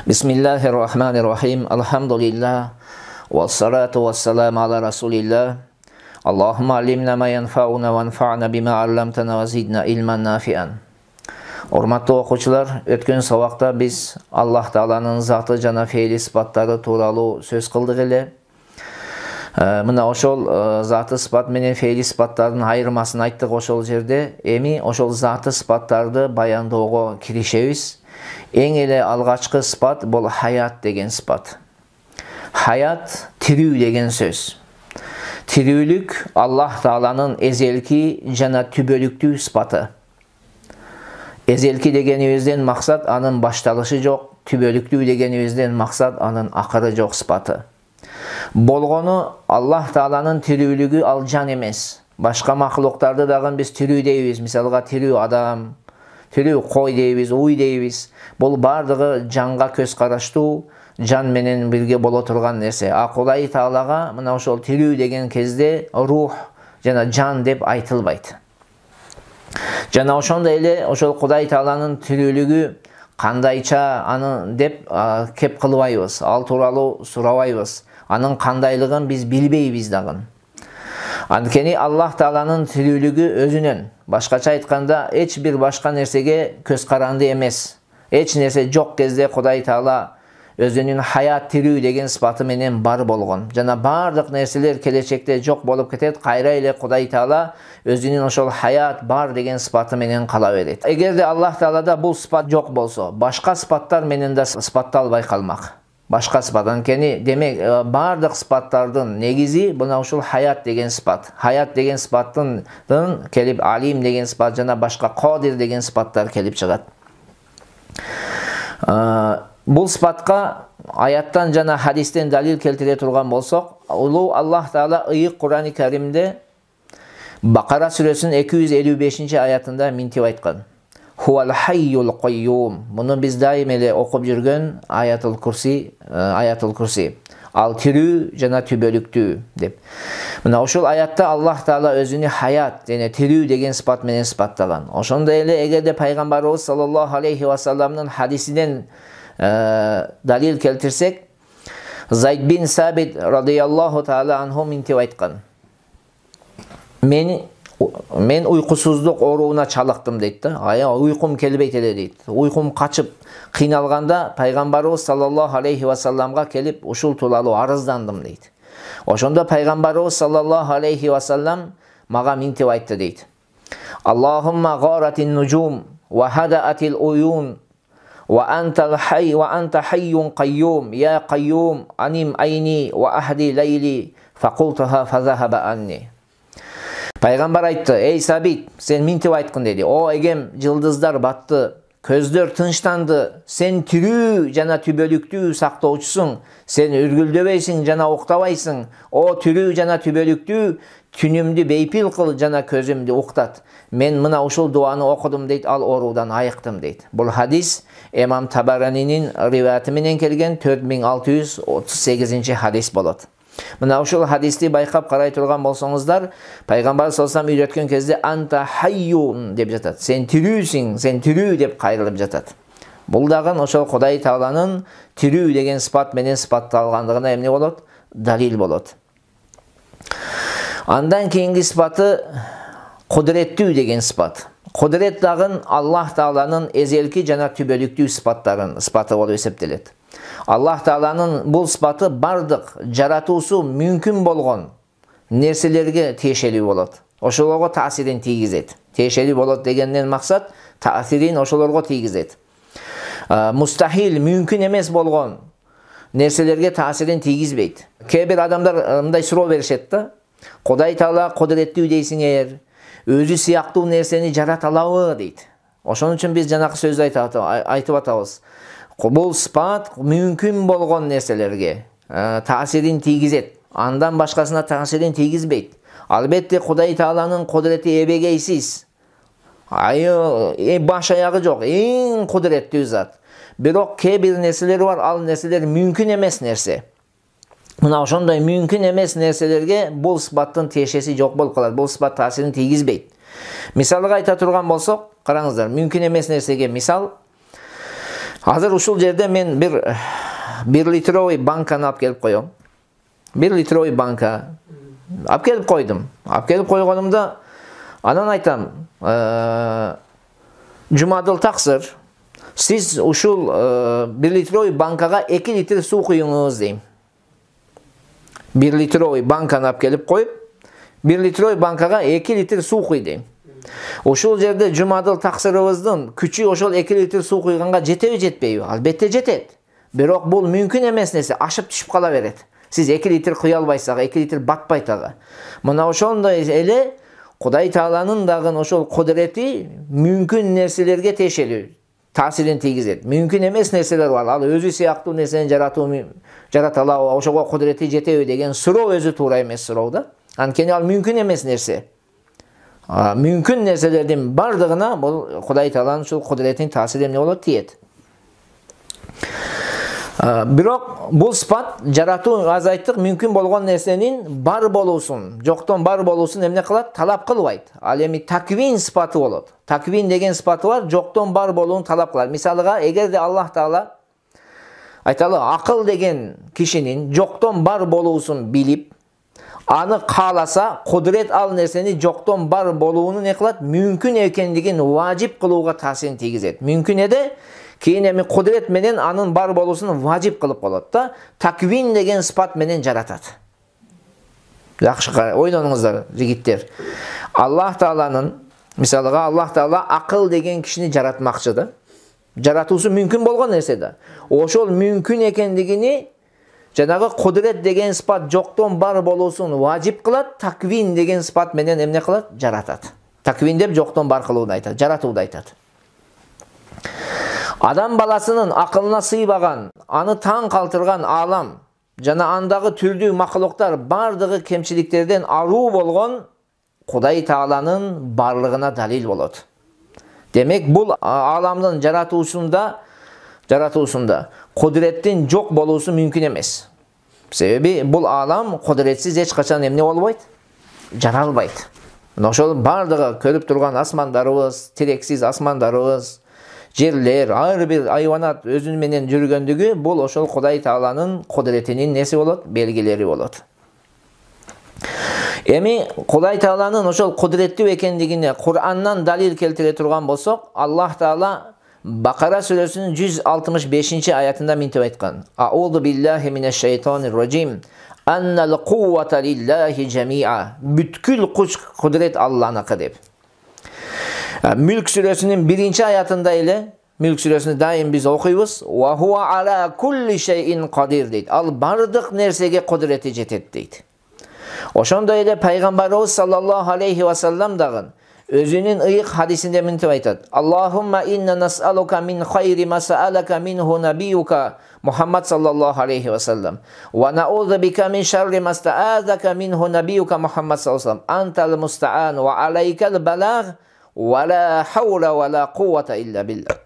Bismillahirrahmanirrahim. Elhamdülillah. Vessalatu vesselamu ala Resulillah. Allahumma allimna ma yanfa'una ve anfa'na bima 'allamtana ve zidna ilman nafi'an. Hormatly okuwçular, ötken sabakta biz Allah Taala'nın zatı jana fe'li sıfattары tuuralı söz kıldık ele. Mına oşol zatı sıfat menen fe'li sıfattардын айырмасын айттык ошол жерде. Эми ошол zatı sıfattарды баянdoого киришебиз. Эң эле алгачкы sıfat бул hayat деген sıfat. Hayat тирүү деген сөз. Тирүүлүк Allah Taala'nın ezelki жана түбөлүктүү sıfatı. Ezelki degenibizden maksat anın baştalışı жок, түбөлүктүү degenibizden maksat anın akırı жок sıfatı. Болгону Allah Taala'nın тирүүлүгү ал жан эмес. Башка макулуктарды дагы биз тирүү дейбиз. Мисалга тирүү адам, тирүү кой дейбиз, уй дейбиз. Бул бардыгы жанга көз караштуу, жан менен бирге боло турган нерсе. Кудай Таалага мына ошол тирүү деген кезде рух жана жан деп айтылбайт. Жана ошондой эле ошол Кудай Тааланын тирүүлүгү кандайча аны деп кеп кылбайбыз. Ал тууралуу сурабайбыз. Анын кандайлыгын биз билбейбиз дагы. Анткени Аллах Тааланын тирүүлүгү өзүнөн, башкача айтканда, эч бир башка нерсеге көз каранды эмес. Эч нерсе жок кезде Кудай Таала өзүнүн hayat тирүү деген сыпаты менен бар болгон. Жана бардык нерселер келечекте жок болуп кетет, кайра эле Кудай Таала өзүнүн ошол hayat бар деген сыпаты менен кала берет. Эгерде Аллах Таалада бул сыпат жок болсо, башка сыпаттар менен да сыпатталбай калмак. Башка сыпат. Анткени демек бардык сыпаттардын негизи мына ушул hayat деген сыпат. Hayat деген сыпаттын келип алим деген сыпат жана башка кодир деген сыпаттар келип чыгат. Бул сыпатка аяттан жана хадистен далил келтире турган болсок, улуу Аллах Таала ыйык Кур'ан-ы Каримде Бакара сүрөсүнүн 255 аятында минтип айткан. Хуал хайюл кайюм. Муну биз дайым эле окуп жүргөн аятул курси. Ал тирүү жана түбөлүктүү деп. Мына ошол аятта Аллах Таала өзүнү hayat жана тирүү деген сыпат менен сыпаттаган. Ошондой эле эгерде пайгамбарыбыз саллаллаху алейхи ва салламдын хадисинен далил келтирсек, Зайд бин Сабит радыйаллаху таала анху минтип айткан. Мен уйкусуздук орууна чалыктым дейт да. Уйкум келбейт эле дейт. Уйкум качып кыйналганда пайгамбарыбыз саллаллаху алейхи ва салламга келип ушул тууралуу арыздандым дейт. Ошондо пайгамбарыбыз саллаллаху алейхи ва саллам мага минтип айтты дейт. Аллахумма гаратин нужум ва хадаатил уюн ва антал хай ва анта хайюн кайюм я кайюм аним айни ва ахди лайли факултаха фазахаба анни. Пайгамбар айтты: "Эй Сабит, сен минтип айткын" деди. "О эгем жылдыздар батты, көздөр тынчтанды, сен тирүү жана түбөлүктүү сактоочусуң, сен үргүлдөбөйсүң жана уктабайсың. О тирүү жана түбөлүктүү, түнүмдү бейпил кыл жана көзүмдү уктат. Мен мына ушул дуаны окудум" дейт, ал оруудан айыктым дейт. Бул хадис Имам Табаранинин риваяты менен келген 4638 хадис болот. Мына ушул хадисти байкап карай турган болсоңуздар, пайгамбар саллаллаху алейхи ва саллям үйрөткөн кезде анта хайюн деп жатат. Сен тирүүсүң, сен тирүү деп кайрылып жатат. Бул дагы ошол Кудай Тааланын тирүү деген сыпат менен сыпатталгандыгына эмне болот? Далил болот. Андан кийинки сыпаты кудуреттүү деген сыпат. Кудурет дагы Аллах Тааланын эзелки жана түбөлүктүү сыпаты болуп эсептелет. Аллах Тааланын бул сыпаты бардык жаратуусу мүмкүн болгон нерселерге тиешелүү болот. Ошолорго таасирин тийгизет. Тиешелүү болот дегенден максат таасирин ошолорго тийгизет. Мустахил, мүмкүн эмес болгон нерселерге таасирин тийгизбейт. Кээ бир адамдар мындай суроо беришет да. Кудай Таала кудуреттүү дейсиңер, өзү сыяктуу нерсени жарата алабы дейт. Ошон үчүн биз жанакы сөздү айтып атабыз. Бул сыпат мүмкүн болгон нерселерге таасирин тийгизет. Андан башкасына таасирин тийгизбейт. Албетте Кудай Тааланын кудурети эбегейсиз. Баш аягы жок, эң кудуреттүү зат. Бирок кээ бир нерселер бар, ал нерселер мүмкүн эмес нерсе. Мына ошондой мүмкүн эмес нерселерге бул сыпаттын тиешеси жок болуп калат. Бул сыпат таасирин тийгизбейт. Мисалга айта турган болсок, караңыздар, мүмкүн эмес нерсеге мисал Hazır ушул жерде мен bir litrovый банканы алып келип коём. 1 litrovый банка алып келип койдум. Алып келип койгонумда анан айтам, Жумадыл таксыр, сиз ушул 1 litrovый банкага 2 литр суу куюңуз дейм. 1 litrovый банканы алып келип коюп, 1 litrovый банкага 2 литр суу куй дейм. Ошол жерде Жумадыл таксырыбыздын күчү ошол 2 литр суу куйганга жетеби, жетпейби? Албетте жетет. Бирок бул мүмкүн эмес нерсе, ашып түшүп кала берет. Сиз 2 литр куя албайсыз, 2 литр батпайт ага. Мына ошондой эле Кудай Тааланын дагы ошол кудурети мүмкүн нерселерге тиешелүү таасирин тийгизет. Мүмкүн эмес нерселер бар. Ал өзү сыяктуу нерсени жарата алабы, ошого кудурети жетеби деген суроо өзү туура эмес суроо да. Анткени ал мүмкүн эмес нерсе. Мүмкүн нерселердин бардыгына бул Кудай Тааланын ушул кудуретинин таасири эмне болот? Тиет. Бирок бул сыпат жаратуу, аз айттык, мүмкүн болгон нерсенин бар болуусун, жоктон бар болуусун эмне кылат? Талап кылбайт. Ал эми таквин сыпаты болот. Таквин деген сыпаты бар, жоктон бар болуун талап кылат. Мисалыга, эгерде Аллах Таала айталы, акыл деген кишинин жоктон бар болуусун билип, аны кааласа, кудурет ал нерсени жоктон бар болууну не кылат? Мүмкүн экендигин важип кылууга таасирин тийгизет. Мүмкүн эде, кийин эми кудурет менен анын бар болуусун важип кылып болот да. Таквин деген сыпат менен жаратат. Жакшы ойлонуңуздар, жигиттер. Аллах Тааланын, мисалыга, Аллах Таала акыл деген кишини жаратмакчы да. Жаратуусу мүмкүн болгон нерсе да. Ошол мүмкүн экендигини жанагы кудурет деген сыпат жоктон бар болуусун важип кылат, таквин деген сыпат менен эмне кылат? Жаратат. Таквин деп жоктон бар кылууну айтат, жаратууну айтат. Адам баласынын акылына сыйбаган, аны таң калтырган алам жана андагы түрдүү макулуктар бардыгы кемчиликтерден аруу болгон Кудай Тааланын барлыгына далил болот. Демек, бул аламдын жаратуусунда кудуреттин жок болуусу мүмкүн эмес. Себеби бул алам кудуретсиз эч качан эмне болбойт? Жаралбайт. Ошол бардыгы көрүп турган асмандарыбыз, тирексиз асмандарыбыз, жерлер, ар бир айванат өзүнүн менен жүргөндүгү бул ошол Кудай Тааланын кудуретинин неси болот? Белгилери болот. Эми Кудай Тааланын ошол кудуреттүү экендигине Курандан далил келтире турган болсок, Аллах Таала Бакара сүрөсүнүн 165-аятында мынтип айткан: Аузу биллахи минеш шайтанир раджим. Аннал куввата лиллахи жамиа. Бүткүл күч кудурет Аллахныкы деп. Мүлк сүрөсүнүн 1-аятында эле, Мүлк сүрөсүнү дайым биз окуйбуз. Ва хуа ала кулли шейин кадир дейт. Ал бардык нерсеге кудурети жетет дейт. Ошондой эле пайгамбарыбыз саллаллаху алейхи ва саллям дагы өзүнүн ыйык хадисинде мынтип айтат: Аллахумма инна нас'алука мин хайри ма саалака минху набиюка Мухаммад саллаллаху алейхи ва саллям ва наузу бика мин шарри ма стаазака минху набиюка Мухаммад саллаллаху алейхи ва саллям антал мустаан ва алейкал балаг ва ла хаула ва ла куввата илля билlah.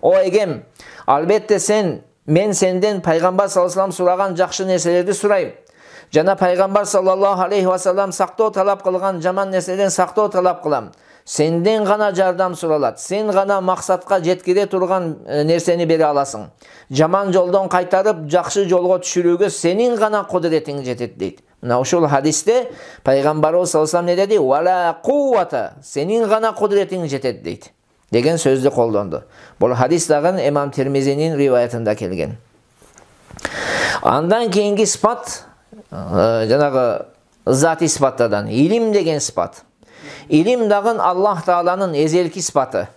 О эгем, албетте мен сенден пайгамбар саллаллаху алейхи ва саллям сураган жакшы нерселерди сурайм. Жана пайгамбар саллаллаху алейхи ва саллям сактоо талап кылган жаман нерседен сактоо талап кылам. Сенден гана жардам суралат. Сен гана максатка жеткире турган нерсени бере аласың. Жаман жолдон кайтарып, жакшы жолго түшүрүүгө сенин гана кудуретиң жетет дейт. Мына ушул хадисте пайгамбарыбыз саллаллаху алейхи ва саллям не деди? Вала куввата, сенин гана кудуретиң жетет дейт деген сөздү колдонду. Бул хадис дагы Имам Тирмизинин риваятында келген. Андан кийинки сыпат жанагы зати сыпаттардан илим деген сыпат. Илим дагы Аллах Тааланын эзелки сыпаты.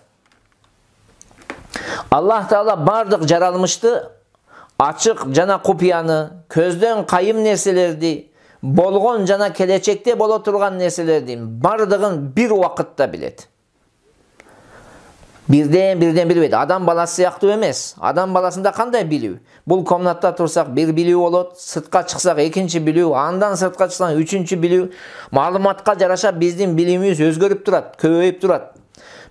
Аллах Таала бардык жаралмышты ачык жана купуяны, көздөн кайым нерселерди, болгон жана келечекте боло турган нерселердин бардыгын бир убакытта билет. Бирден билбейт. Адам баласы сыяктуу эмес. Адам баласында кандай билүү? Бул комнатта турсак бир билүү болот, сыртка чыксак экинчи билүү, андан сыртка чыксаң үчүнчү билүү. Маалыматка жараша биздин билимибиз өзгөрүп турат, көбөйүп турат.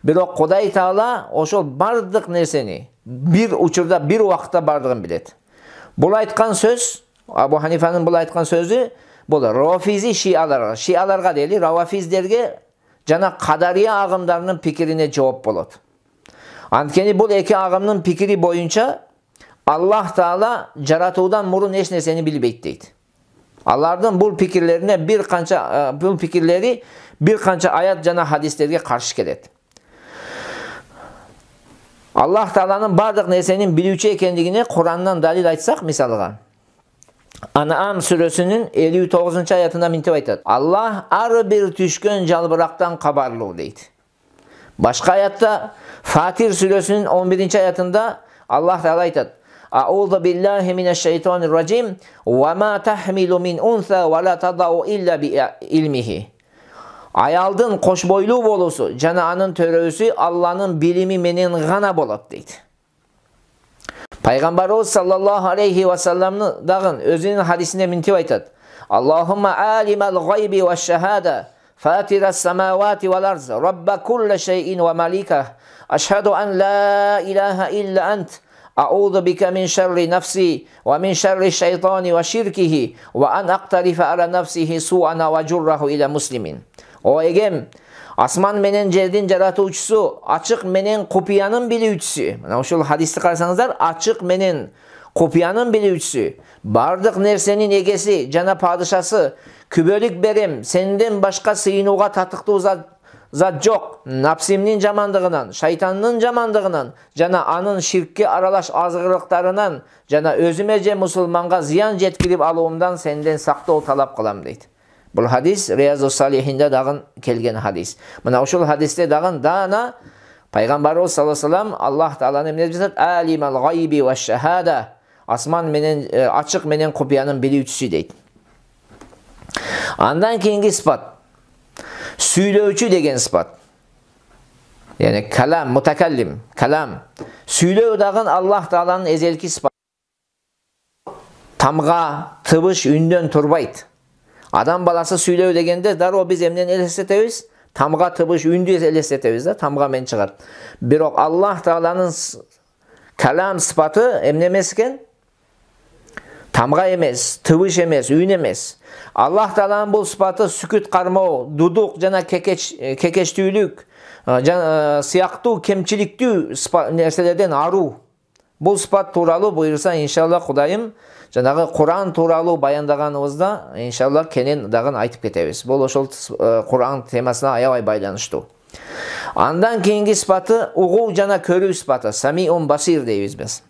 Бирок Кудай Таала ошол бардык нерсени бир учурда, бир убакытта бардыгын билет. Бул айткан сөз, Абу Ханифанын бул айткан сөзү, бул Рафизи шиаларга дейли, равафиздерге жана Кадария агымдарынын пикирине жооп болот. Antkeni bul eki ağamның pikiri boyunca Allah Taala jaratуудан murun eç nerseni bilbeyt deydi. Алардын бул пикирлери бир канча аят жана хадистерге каршы келет. Аллах Тааланын бардык нерсенин билүүчү экендигине Курандан далил айтсак, мисалга Ан'ам сүрөсүнүн 59-аятында мынтип айтат. Аллах ар бир түшкөн жалбырактан кабарлуу дейт. Башка аятта Фатир сүрөсүнүн 11-аятында Аллах Таала айтат. Аузу биллахи минеш-шейтонир раджим ва ма тахмилу мин унса ва ла тадау илля би илмихи. Аялдын кошбойлуу болуусу жана анын төрөөсү Алланын билими менен гана болот дейт. Пайгамбарыбыз саллаллаху алейхи ва салламны дагы өзүнүн хадисинде мынтип айтат. Аллахумма алимал гайби ва шахада фатирас самавати вал арз рабба кулли шейин ва малика ашхаду ан ла илаха илля ант أعوذ بك من شر نفسي ومن شر الشيطان وشركه وأن أقترف على نفسه سوءا وجره إلى مسلمين. O egem asman menen жердин жаратуучусу, ачык менен купуянын билүүчүсү. Мына ушул хадисти карасаңыздар, ачык менен купуянын билүүчүсү, бардык нерсенин эгеси жана падышасы, күбөлүк берем, сенден башка сыйынууга татыктуу зат жок, напсимнин жамандыгынан, шайтандын жамандыгынан, жана анын ширкке аралаш азгырыктарынан, жана өзүмө же мусулманга зыян жеткирип алуумдан сенден сактоо талап кылам дейт. Бул хадис Риязус Салихинде дагы келген хадис. Мына ушул хадисте дагы дана пайгамбарыбыз саллаллаху алейхи ва саллям Аллах Тааланы эмне деп жатат? Алимал гайби ва шахада. Асман менен ачык менен купуянын билүүчүсү дейт. Андан кийинки сыпат сүйлөөчү деген сыпат. Yani kalam, mutakallim, kalam. Süylөө dagın Allah Taala'nın ezelki sıfatı. Tamga, tıbış, ündön turbayt. Adam balası süylөө degende daroo biz emnen elestetebиz. Tamga, tıbış, ündü elestetebиz da tamga men çıgar. Birok Allah Taala'nın kalam sıfatı emne emesken? Tamga emes, tıbış emes, ün emes. Allah Taala'nın bu sıfatı süküt karmao, duduk, jana kekeçtүүлүk, siyaqtуу, kemçiliktүү nerselerden aruu. Bu sıfat tuuralı buyursa inşallah Kudayım janagı Kur'an tuuralı bayandaganыбызda inşallah kenen dagın aytıp ketebиz. Bol ошол Kur'an temasına aябай байланыштуу. Andan keyingi sıfatı uğuu jana körүү sıfatı, Samiun basir deybiz biz.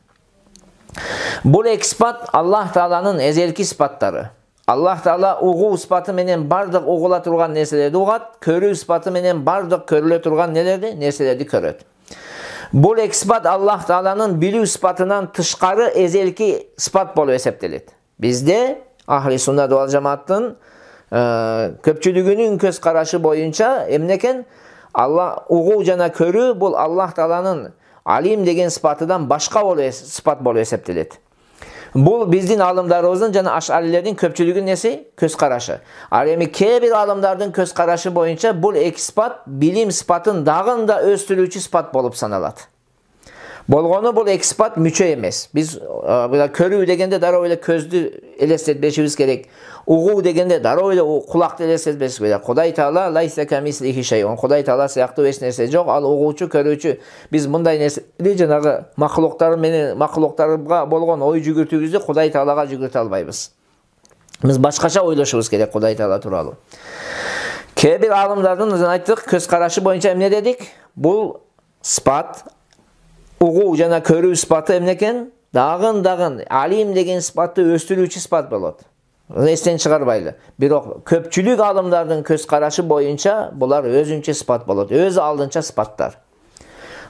Bu iki sıfat Allah Taala'nın ezelki sıfatları. Allah Taala uğuu sıfatı menen bardıq uğula turgan nerselerdi ugat, körүү sıfatı menen bardıq körüle turgan nelerdi? Nerselerdi köröt. Bu iki sıfat Allah Taala'nın bilүү sıfatından tışqarı ezelki sıfat bolup eseptelet. Bizde Ahli Sünnet vel Cemaat'ın köpçülüğünün köz karaşı boyunca emneken Allah uğuu jana körүү bu Allah Taala'nın alim degen sıfatıdan başka sıfat bolup eseptelet. Bu bizdin alımlarımızın jana Aş'arilerin köpçülüğün nesi? Köz karaşı. Alemi bir alımlardın köz karaşı boyunca bu iki sıfat bilim sıfatın dağın da östürücü sıfat bolup sanalat. Bolgonu bu iki sıfat müçö emes. Biz körүү degende daroo öyle közdü elestetmешибиz gerek. Uğuu degende daroo öyle kulakты elestetmешибiz gerek. Kuday Taala laysa kemislihi şeyun. Kuday Taala siyaqtуу eç nerse jok. Al uğuuçu, körүүçü. Biz bunday nerseleri janagı mahluklarga bolgon oy жүгүртүүбүздү Kuday Taalaga жүгүртө албайбыз. Biz başkaça oylaşыбыз gerek Kuday Taala tuuralı. Bir alımlardan ayttık köz karaşı boyunca emne dedik? Bu sıfat uğuu jana körүү sıfatı emneken dagın alim degen sıfatı östürүүчү sıfat bolot. Esten çıgarbaylı. Birok köpçülük alımlarının köz karaşı boyunca bular özünçe sıfat bolot. Öz aldınça sıfatlar.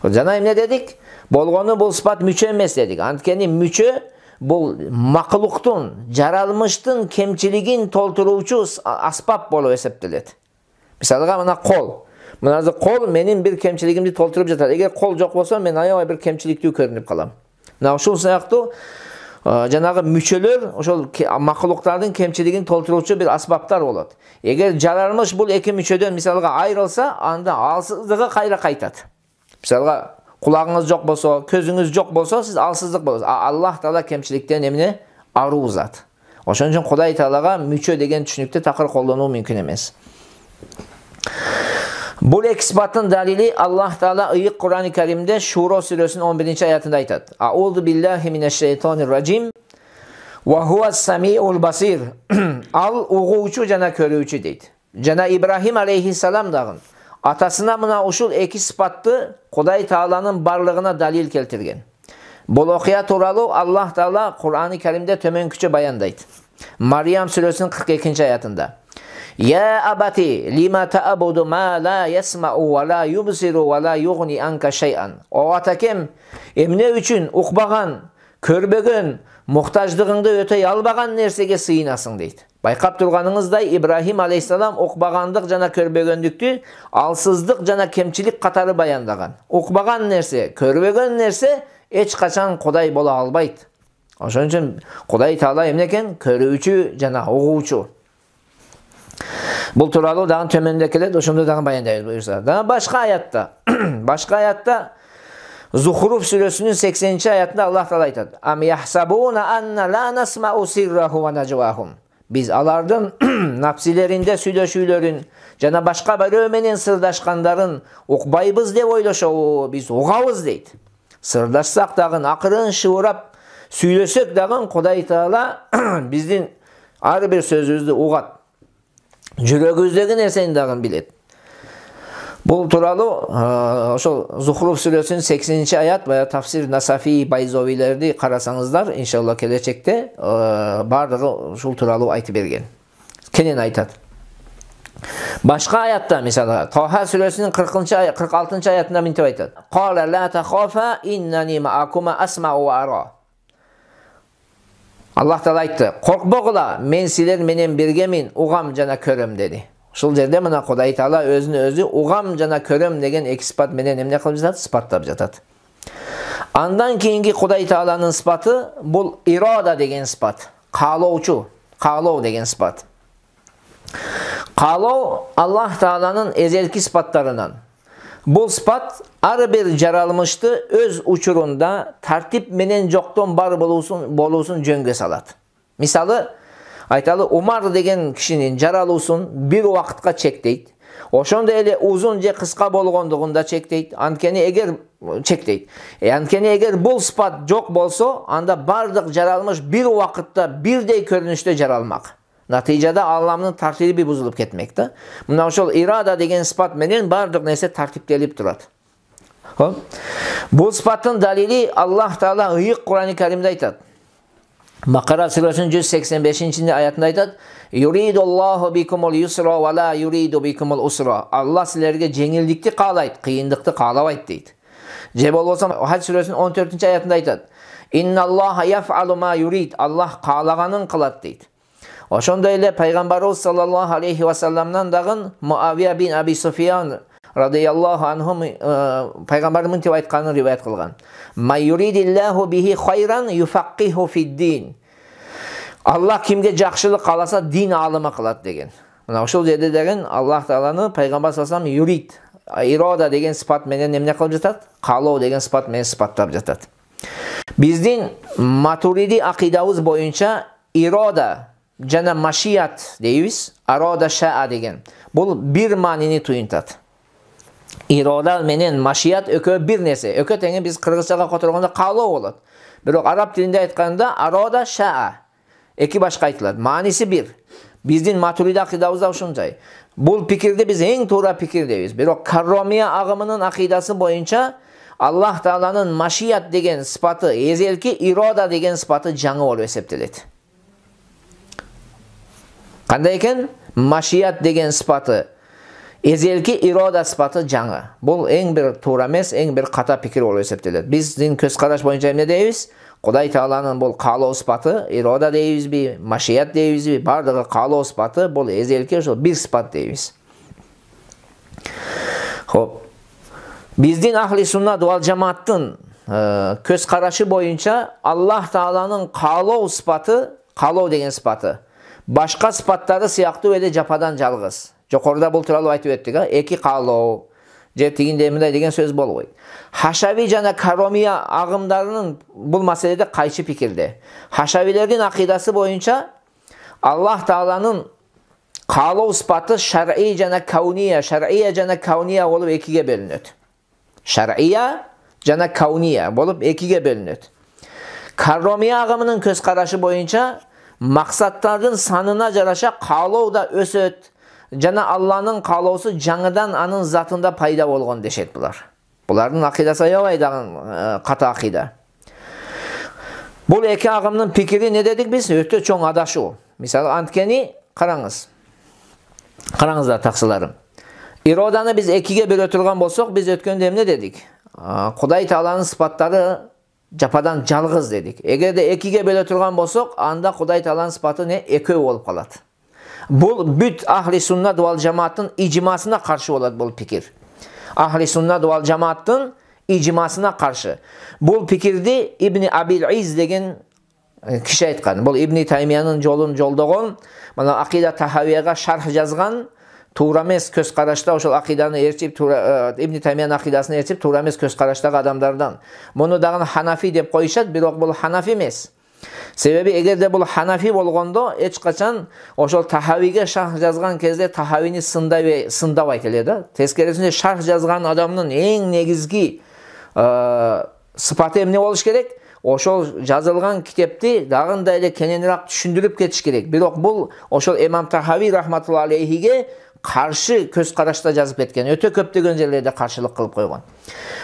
Jana emne dedik? Bolgonu bu sıfat müçö emes dedik. Antkeni müçö bu makluktun, jaralmıştın kemçiligin tolturuuçu asbap bolup eseptelet. Misalga mana kol. Mına kol menin bir kemçiligimdi tolturup jatar. Eger kol jok bolsa men aябай bir kemçiliktүү көрүнүп kalam. Mına uşul sıyaqtуу janagı müçölөр ошол mahluklardын kemçiligin tolturuuçu bir asbaptar bolot. Eger jaralmış bul iki müçödөн misalga ayrılsa anda alsızlığı kayra kaytat. Misalga kulağınız jok bolsa, közüңүz jok bolsa siz alsızlık bolosuz. Allah Taala kemçilikten emine aruu zat. Ошон үчүн Kuday Taalaga müçö degen түшүнүктү такыр колдонуу мүмкүн эмес. Bu isbatın dalili Allah Teala ıyık Kur'an-ı Kerim'de Şura suresinin 11. ayetinde aytadi. A'udhu billahi mineşşeytanirracim ve huves-semi'ul basir. Al uğuçu jana körüçü deydi. Jana İbrahim aleyhissalam dağın atasına mına uşul eki sıfatты Kuday Taala'nın barlığına dalil keltirgen. Bu okıya turalı Allah Teala Kur'an-ı Kerim'de tömenküçe bayandaydı. Maryam suresinin 42. ayetinde. Ya abati lima ta'budu ma la yesma'u ve la yubsiru ve la yughni anka şey'an. O atakem emne üçün uqbagan, körbegen, muhtaçlığında öte yalbagan nersege sıyınasın deydi. Bayqap turganыңыздай İbrahim aleyhissalam uqbagandıq jana körbegöndüktü, alsızlık jana kemçilik qatarı bayandagan. Uqbagan nerse, körbegen nerse eç kaçan Kuday bola albaydı. Oşon üçün Kuday Taala emneken körüçü jana uğuçu. Bu turalı dağın tömendekiler oşunda dağın bayandayız buyursa. Daha başka ayatta Zuhruf suresinin 80. ayetinde Allah Teala aytadi. Am yahsabuna anna la nasma'u sirrahu ve najvahum. Biz alardan napsilerinde süylöşülerin jana başka bir ömenin sırdaşkanların uqbayбыз dep oyloşou, biz uğabız deydi. Sırdaşsak dağın akırın şıvırap süylösek dağın Kuday Taala bizdin her bir sözümüzde uğat. Jürögüzdeki nerseni dağın bilet. Bu turalı Zuhruf suresinin 80. ayet veya tafsir Nasafi Bayzovilerdi qarasaňızlar inşallah gelecekte bardygy şul turalı aytı bergen. Kenen aytadi. Başka ayatta mesela Taha suresinin 46. ayetinde mintip aytadi. Qala la takhafa innani ma'akuma asma'u ve ara. Allah Teala aytdı. Korkbogula men siler menen birgemin, uğam jana körüm dedi. Şul jerde mına Kuday Taala özünü özü uğam jana körüm degen ekspat menen emne kılıp жатат, sıpatlap жатат. Andan keyingi Kuday Taala'nın sıfatı bul irada degen sıfat. Kalowçu, kalow degen sıfat. Kalow Allah Taala'nın ezelki sıfatlarından. Bu sıfat ar bir jaralmıştı öz uçurunda tartip menen jokton bar bolusun jөнгө salat. Misalı aytalı Umar degen kişinin jaralуусун bir vaqtqa çekteydi. Oşonda ele uzun je kıska bolgondugunda çekteydi. Ankeni eger çekteydi. Ankeni eger bul sıfat jok bolso anda bardyk jaralmış bir vaqtda birdey körünüşte jaralmak. Natijada Allah'ın tartibi bozulup ketmekte. Muna ошол irada degen sıfat menen bardyk nerse tartiptelip turат. Bu sıfatın dalili Allah Teala ıyık Kur'an-ı Kerim'de aytadi. Bakara suresinin 185. ayetinde aytadi. Yuridullahu bikumul yusra ve la yuridu bikumul usra. Allah sizlerge jеңилдикти kaalayt, kıyındıkты kaalabayt deydi. Je bolbosa Hac suresinin 14. ayetinde aytadi. İnnallaha yef'alu ma yurid. Allah kaalaganın kılat deydi. Oşonda ile Peygamberimiz sallallahu aleyhi ve sellem'den dağın Muaviye bin Abi Sufyan radıyallahu anhum Peygamberimiz aytkanını rivayet kılgan. Ma yuridillahu bihi hayran yufaqqihu fid-din. Allah kimge jakşılık kalasa din alımı kılat degen. Mına ошол жерде деген Allah Taala'nı Peygamber sallallahu aleyhi ve sellem yurid, irada degen sıfat menen emне kılıp жатат? Kalov degen sıfat menen sıfatlap жатат. Bizdin Maturidi akidabız boyunca irada jana maşiyat deybiz, arada şa'a degen. Bu bir manini tuyuntat. İroda menen maşiyat ökö bir nese. Ökö tenge biz kırgızçaga kotorganda kalov bolat. Birok arap dilinde aytkanda arada şa'a. Eki başka aytıladi. Manisi bir. Bizdin Maturidi akidabızda uşunçay. Bu pikirde biz en to'g'ri pikir deybiz. Birok Karromiya agımının akidası boyunca Allah Taala'nın maşiyat degen sıfatı ezelki iroda degen sıfatı жаңы болуп эсептелет. Qanday ekan? Maşiyat degen sıfatı ezelki iroda sıfatı жаңы. Bu eng bir to'g'ri emas, eng bir qata pikir болуп эсептелет. Bizdin көз qarash boyunca emне deybiz? Kuday Taala'nın bu kalov sıfatı iroda deybiz, maşiyat deybiz, bardygy kalov sıfatı bu ezelki şo bir sıfat deybiz. Hop. Bizdin ahli sünnet vel cemaatın köz qaraşı boyunca Allah Taala'nın kalov sıfatı, kalov degen sıfatı başka sıfatları siyaktı öyle japadan жалгыз. Jokorda bul turалы aytып öttük ha. Eki kalov, je tiginde emne degen söz bolboy. Haşavi jana Karomiya agımlarının bu meselede kayşı pikirde. Haşavilerin akidası boyunca Allah Taala'nın Kaaloo sıfatı şer'i jana kavniya, şer'iya jana kavniya olup ekiге bölünöt. Şer'iya jana kavniya bolup ekiге bölünöt. Karromiya agımının köz karaşı boyunca maksatların sanına jarasha kaaloo da ösöt. Jana Allah'ın kaaloosu жаңыдан anın zatında payda bolgon deşet bular. Bulardın akidası aябай dagы kata akida. Бұл екі ағымның пикiri ne dedik biz? Өтө чоң адашу. Misal antkeni қараңыз. Қараңыздар тақсыларым. İrodаны biz ekiге bölө турган болсок, biz өткөндө эмне дедик? Кудай Тааланын сыпаттары жападан жалгыз дедик. Эгерде экиге бөлө турган болсок, анда Кудай Тааланын сыпаты не? Экөө болуп калат. Бул бүт ахли суннат вал жамааттын ижмасына каршы болот бул пикир. Ahli sünnet vel cemaatın icmasına karşı. Bu fikirdi İbni Abil İz degen kişi aytkan. Bu İbni Taymiyanın joldogon, mana Akida Tahaviyaga şarh yazgan, Tuğrames köz karaşta oşol akidаны erçip İbni Taymiyanın akidasyny erçip Tuğrames köz karaştagı adamlardan. Bunu dagı Hanafi dep koyuşat, birok bu Hanafi emes. Sebebi egerde bu Hanafi bolgondo hiç kaçan oşol Tahaviga şarh yazgan kezde Tahavini sındab aytılıyor. Teskeresinde şarh yazgan adamın en negizgi sıfatı emne oluş gerek? Oşol жазылган kitepti dağında ele keneniraq düşündürüp ketiş gerek. Birok bu oşol İmam Tahavi rahmatullahi aleyhige karşı köz karaşta жазып ketken. Öte köptөгөн жерlerde karşılık kılıp koygan.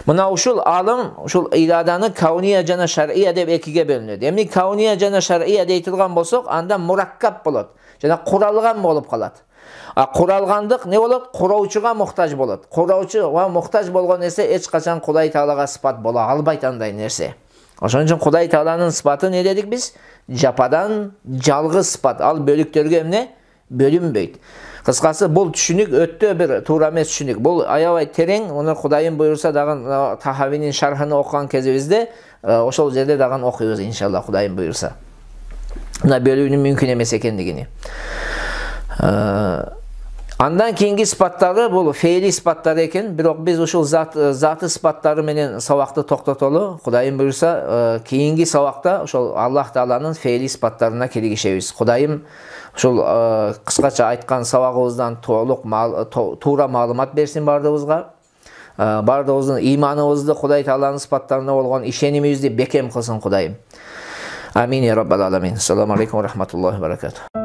Mına uşul alım, uşul iradаны kauniya jana şer'iya dep ekiге bölünöt. Emni kauniya jana şer'iya deytilgan bolsok, anda murakkab bolot. Jana kuralgan bolup kalat. Kuralgandık ne bolot? Kurawçuga muhtaç bolot. Kurawçuga muhtaç bolgon nerse hiç kaçan Kuday Taalaga sıfat bola albayt anday nerse. Oşon üчүн Kuday Taalanın sıfatı ne dedik biz? Japadan жалгыз sıfat. Al bölüktörgө emne? Bölünbeyt. Kıskası bul düşünük öttü bir Tuğrames düşünük. Bul aябай tereң, onu Kudayın buyursa dağın Tahavinin şarhını okuyan kezimizde oşol jerde dağın okuyuz inşallah Kudayın buyursa. Buna bölünün mümkün emes ekendigini. Andan keyingi sıfatları bul feili sıfatları eken. Birok biz uşul zatı sıfatları menen sabakты toktotolu. Kudayın buyursa keyingi sabakta uşul Allah Taalanın feili sıfatlarına kirgişebiz. Kudayım uşul kıskaça aytkan sabagыбыздан tuğra malumat bersin bardığımızga. Bardığımыздın imanımızды Kuday Taalanın sıfatlarına bolgon işenimizdi bekem kılsın Kudayım. Amin ya rabbal alamin. Assalamu alaikum ve rahmetullahi ve berekatuhu.